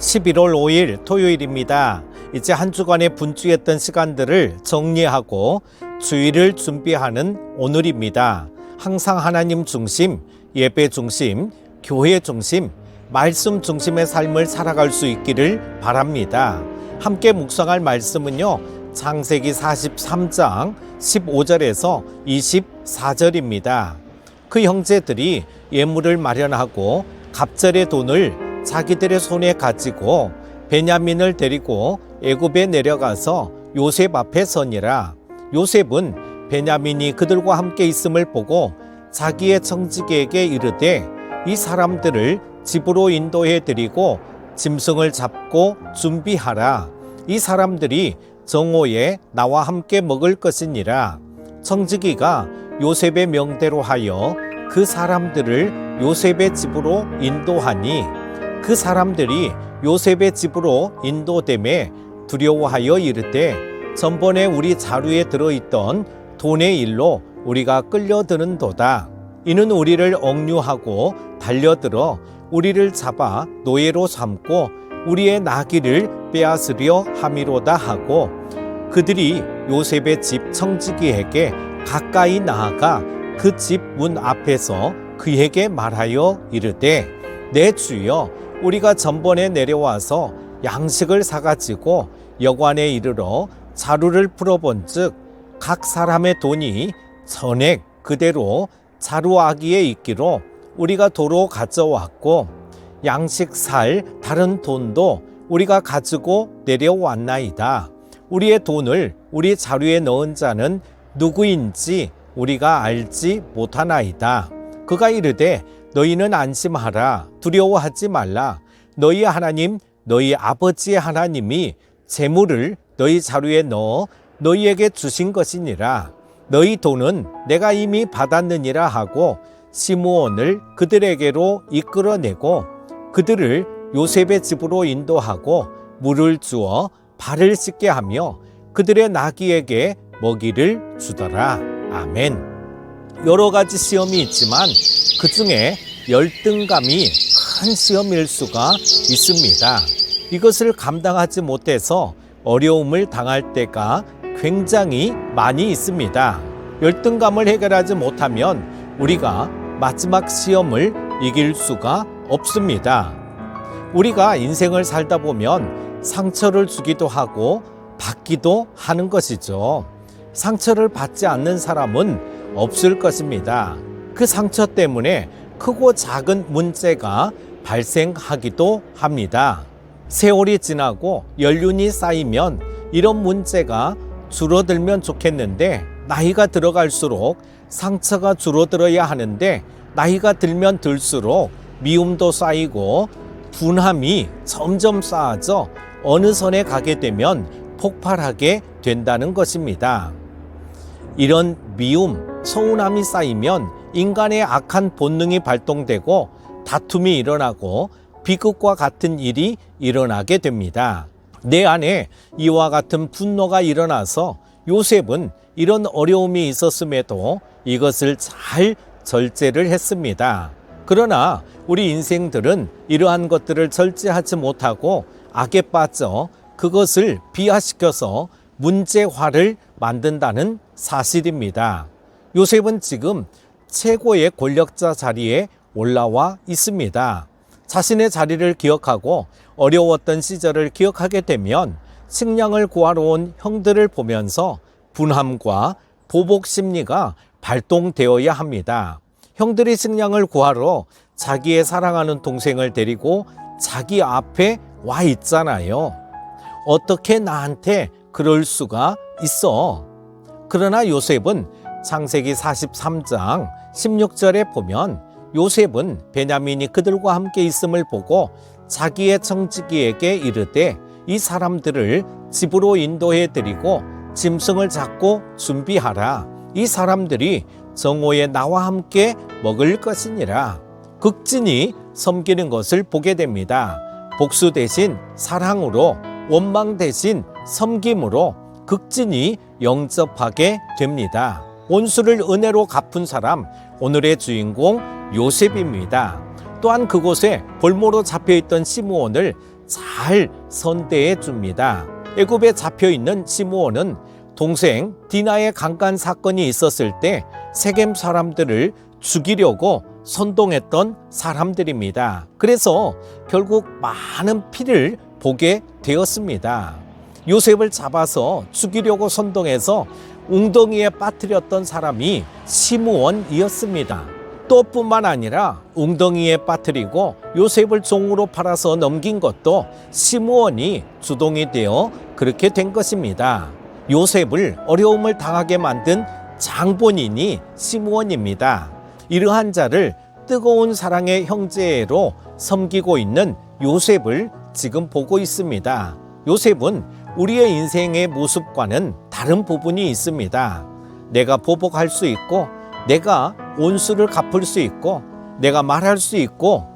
11월 5일 토요일입니다. 이제 한 주간의 분주했던 시간들을 정리하고 주일을 준비하는 오늘입니다. 항상 하나님 중심, 예배 중심, 교회 중심, 말씀 중심의 삶을 살아갈 수 있기를 바랍니다. 함께 묵상할 말씀은요, 창세기 43장 15절에서 24절입니다. 그 형제들이 예물을 마련하고 갑절의 돈을 자기들의 손에 가지고 베냐민을 데리고 애굽에 내려가서 요셉 앞에 서니라. 요셉은 베냐민이 그들과 함께 있음을 보고 자기의 청지기에게 이르되 이 사람들을 집으로 인도해 드리고 짐승을 잡고 준비하라. 이 사람들이 정오에 나와 함께 먹을 것이니라. 청지기가 요셉의 명대로 하여 그 사람들을 요셉의 집으로 인도하니 그 사람들이 요셉의 집으로 인도됨에 두려워하여 이르되 전번에 우리 자루에 들어있던 돈의 일로 우리가 끌려드는도다. 이는 우리를 억류하고 달려들어 우리를 잡아 노예로 삼고 우리의 나귀를 빼앗으려 함이로다 하고 그들이 요셉의 집 청지기에게 가까이 나아가 그 집 문 앞에서 그에게 말하여 이르되 내 주여 우리가 전번에 내려와서 양식을 사가지고 여관에 이르러 자루를 풀어본즉 각 사람의 돈이 전액 그대로 자루 아기에 있기로 우리가 도로 가져왔고 양식 살 다른 돈도 우리가 가지고 내려왔나이다. 우리의 돈을 우리 자루에 넣은 자는 누구인지 우리가 알지 못하나이다. 그가 이르되 너희는 안심하라. 두려워하지 말라. 너희 하나님 너희 아버지의 하나님이 재물을 너희 자루에 넣어 너희에게 주신 것이니라. 너희 돈은 내가 이미 받았느니라 하고 시므온을 그들에게로 이끌어내고 그들을 요셉의 집으로 인도하고 물을 주어 발을 씻게 하며 그들의 나귀에게 먹이를 주더라. 아멘. 여러 가지 시험이 있지만 그 중에 열등감이 큰 시험일 수가 있습니다. 이것을 감당하지 못해서 어려움을 당할 때가 굉장히 많이 있습니다. 열등감을 해결하지 못하면 우리가 마지막 시험을 이길 수가 없습니다. 우리가 인생을 살다 보면 상처를 주기도 하고 받기도 하는 것이죠. 상처를 받지 않는 사람은 없을 것입니다. 그 상처 때문에 크고 작은 문제가 발생하기도 합니다. 세월이 지나고 연륜이 쌓이면 이런 문제가 줄어들면 좋겠는데 나이가 들어갈수록 상처가 줄어들어야 하는데 나이가 들면 들수록 미움도 쌓이고 분함이 점점 쌓아져 어느 선에 가게 되면 폭발하게 된다는 것입니다. 이런 미움, 서운함이 쌓이면 인간의 악한 본능이 발동되고 다툼이 일어나고 비극과 같은 일이 일어나게 됩니다. 내 안에 이와 같은 분노가 일어나서 요셉은 이런 어려움이 있었음에도 이것을 잘 절제를 했습니다. 그러나 우리 인생들은 이러한 것들을 절제하지 못하고 악에 빠져 그것을 비화시켜서 문제화를 만든다는 사실입니다. 요셉은 지금 최고의 권력자 자리에 올라와 있습니다. 자신의 자리를 기억하고 어려웠던 시절을 기억하게 되면 식량을 구하러 온 형들을 보면서 분함과 보복 심리가 발동되어야 합니다. 형들이 식량을 구하러 자기의 사랑하는 동생을 데리고 자기 앞에 와 있잖아요. 어떻게 나한테 그럴 수가 있어? 그러나 요셉은 창세기 43장 16절에 보면 요셉은 베냐민이 그들과 함께 있음을 보고 자기의 청지기에게 이르되 이 사람들을 집으로 인도해 드리고 짐승을 잡고 준비하라. 이 사람들이 정오에 나와 함께 먹을 것이니라. 극진히 섬기는 것을 보게 됩니다. 복수 대신 사랑으로, 원망 대신 섬김으로 극진히 영접하게 됩니다. 원수를 은혜로 갚은 사람, 오늘의 주인공 요셉입니다. 또한 그곳에 볼모로 잡혀있던 시므온을 잘 선대해 줍니다. 애굽에 잡혀 있는 시므온은 동생 디나의 강간 사건이 있었을 때 세겜 사람들을 죽이려고 선동했던 사람들입니다. 그래서 결국 많은 피를 보게 되었습니다. 요셉을 잡아서 죽이려고 선동해서 웅덩이에 빠뜨렸던 사람이 시므온이었습니다. 또 뿐만 아니라 웅덩이에 빠뜨리고 요셉을 종으로 팔아서 넘긴 것도 시므온이 주동이 되어 그렇게 된 것입니다. 요셉을 어려움을 당하게 만든 장본인이 시므온입니다. 이러한 자를 뜨거운 사랑의 형제로 섬기고 있는 요셉을 지금 보고 있습니다. 요셉은 우리의 인생의 모습과는 다른 부분이 있습니다. 내가 보복할 수 있고, 내가 온수를 갚을 수 있고, 내가 말할 수 있고,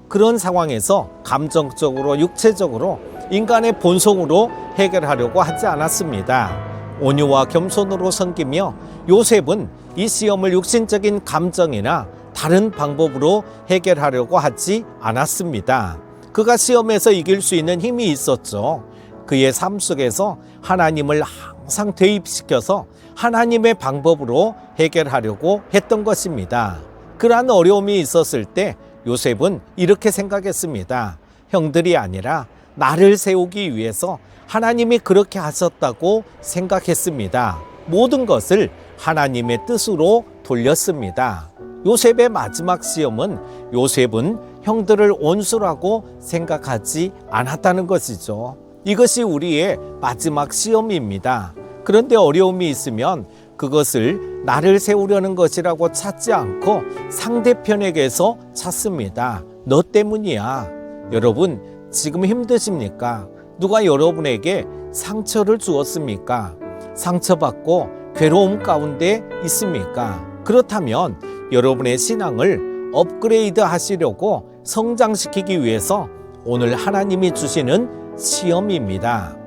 그런 상황에서 감정적으로, 육체적으로, 인간의 본성으로 해결하려고 하지 않았습니다. 온유와 겸손으로 섬기며 요셉은 이 시험을 육신적인 감정이나 다른 방법으로 해결하려고 하지 않았습니다. 그가 시험에서 이길 수 있는 힘이 있었죠. 그의 삶 속에서 하나님을 항상 대입시켜서 하나님의 방법으로 해결하려고 했던 것입니다. 그러한 어려움이 있었을 때 요셉은 이렇게 생각했습니다. 형들이 아니라 나를 세우기 위해서 하나님이 그렇게 하셨다고 생각했습니다. 모든 것을 하나님의 뜻으로 돌렸습니다. 요셉의 마지막 시험은 요셉은 형들을 원수라고 생각하지 않았다는 것이죠. 이것이 우리의 마지막 시험입니다. 그런데 어려움이 있으면 그것을 나를 세우려는 것이라고 찾지 않고 상대편에게서 찾습니다. 너 때문이야. 여러분, 지금 힘드십니까? 누가 여러분에게 상처를 주었습니까? 상처받고 괴로움 가운데 있습니까? 그렇다면 여러분의 신앙을 업그레이드 하시려고 성장시키기 위해서 오늘 하나님이 주시는 시험입니다.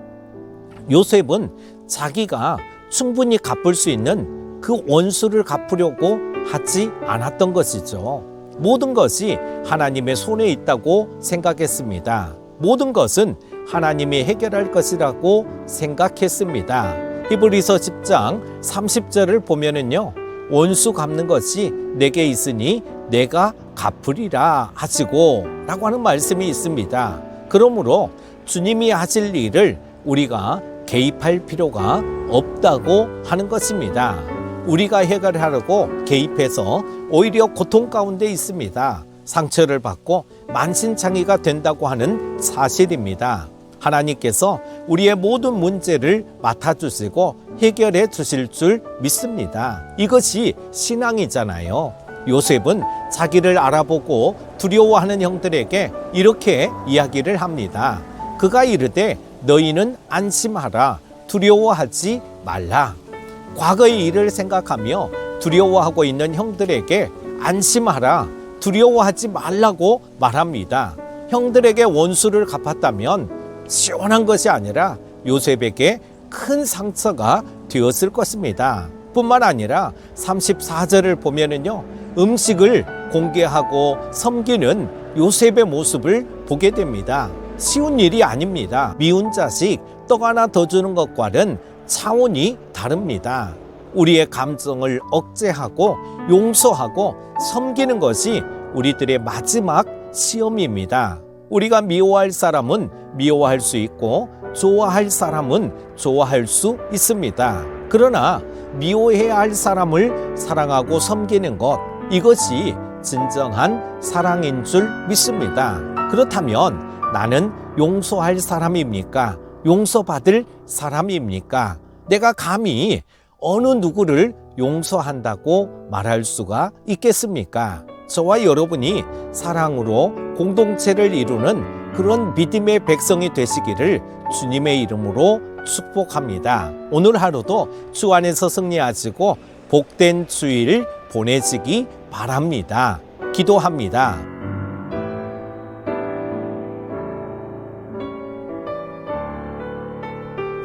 요셉은 자기가 충분히 갚을 수 있는 그 원수를 갚으려고 하지 않았던 것이죠. 모든 것이 하나님의 손에 있다고 생각했습니다. 모든 것은 하나님이 해결할 것이라고 생각했습니다. 히브리서 10장 30절을 보면은요, 원수 갚는 것이 내게 있으니 내가 갚으리라 하시고 라고 하는 말씀이 있습니다. 그러므로 주님이 하실 일을 우리가 개입할 필요가 없다고 하는 것입니다. 우리가 해결하려고 개입해서 오히려 고통 가운데 있습니다. 상처를 받고 만신창이가 된다고 하는 사실입니다. 하나님께서 우리의 모든 문제를 맡아주시고 해결해 주실 줄 믿습니다. 이것이 신앙이잖아요. 요셉은 자기를 알아보고 두려워하는 형들에게 이렇게 이야기를 합니다. 그가 이르되 너희는 안심하라, 두려워하지 말라. 과거의 일을 생각하며 두려워하고 있는 형들에게 안심하라, 두려워하지 말라고 말합니다. 형들에게 원수를 갚았다면 시원한 것이 아니라 요셉에게 큰 상처가 되었을 것입니다. 뿐만 아니라 34절을 보면은요, 음식을 공개하고 섬기는 요셉의 모습을 보게 됩니다. 쉬운 일이 아닙니다. 미운 자식 떡 하나 더 주는 것과는 차원이 다릅니다. 우리의 감정을 억제하고 용서하고 섬기는 것이 우리들의 마지막 시험입니다. 우리가 미워할 사람은 미워할 수 있고 좋아할 사람은 좋아할 수 있습니다. 그러나 미워해야 할 사람을 사랑하고 섬기는 것, 이것이 진정한 사랑인 줄 믿습니다. 그렇다면 나는 용서할 사람입니까? 용서받을 사람입니까? 내가 감히 어느 누구를 용서한다고 말할 수가 있겠습니까? 저와 여러분이 사랑으로 공동체를 이루는 그런 믿음의 백성이 되시기를 주님의 이름으로 축복합니다. 오늘 하루도 주 안에서 승리하시고 복된 주일 보내시기 바랍니다. 기도합니다.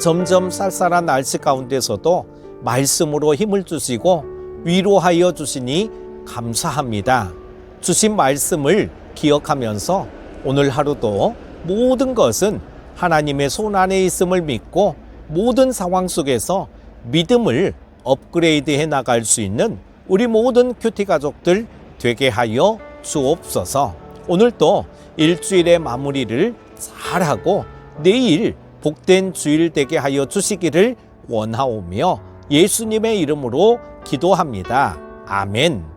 점점 쌀쌀한 날씨 가운데서도 말씀으로 힘을 주시고 위로하여 주시니 감사합니다. 주신 말씀을 기억하면서 오늘 하루도 모든 것은 하나님의 손 안에 있음을 믿고 모든 상황 속에서 믿음을 업그레이드해 나갈 수 있는 우리 모든 큐티 가족들 되게 하여 주옵소서. 오늘도 일주일의 마무리를 잘하고 내일 복된 주일 되게 하여 주시기를 원하오며 예수님의 이름으로 기도합니다. 아멘.